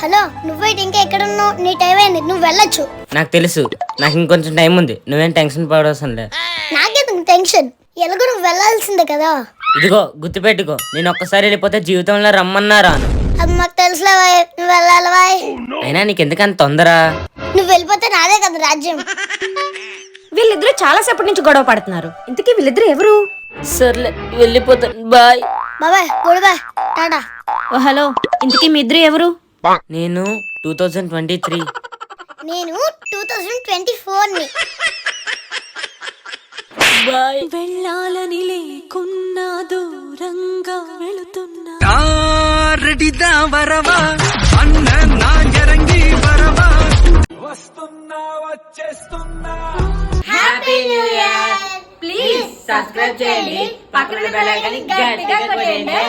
Hello నువ్వేంటి ఇంకా ఎక్కడ ఉన్నావు? నీ టైం అయింది, నువ్వు వెళ్ళొచ్చు. నాకు తెలుసు, నాకు ఇంకొంచెం టైం ఉంది. నువ్వేం టెన్షన్ పడవసంలే. నాకెందుకు టెన్షన్? ఎలాగో నువ్వు వెళ్ళాల్సిందే కదా. ఇదిగో గుర్తుపెట్టుకో, నేను ఒక్కసారి వెళ్ళిపోతే జీవితంలో రమ్మన్నారా అది మాకు తెలుసులే బాయ్, నువ్వు వెళ్ళాలి బాయ్. అయినా నీకెందుకు అంత తొందర? నువ్వు వెళ్ళిపోతే నాదే కదా రాజ్యం. వీళ్ళిద్దరూ చాలా సేపటి నుంచి గొడవ పడుతున్నారు. ఇంతకీ వీళ్ళిద్దరు ఎవరు? సర్లే వెళ్ళిపోతాను, బాయ్. బాబాయ్ గుడి బాయ్, టాటా. ఓ హలో, ఇంతకీ మీ ఇద్దరు ఎవరు? నేను 2023. నేను 2024ని. బాయ్. వెళ్ళాలని లేకున్నా దూరంగా వెళుతున్నా రెడీదా వరవా అన్న నాగరంగి వరవా వస్తున్నా వచ్చేస్తున్నా. Happy new year. Please subscribe చేయండి, పక్కన బెల్ ఐకాన్ గట్టిగా కొట్టండి.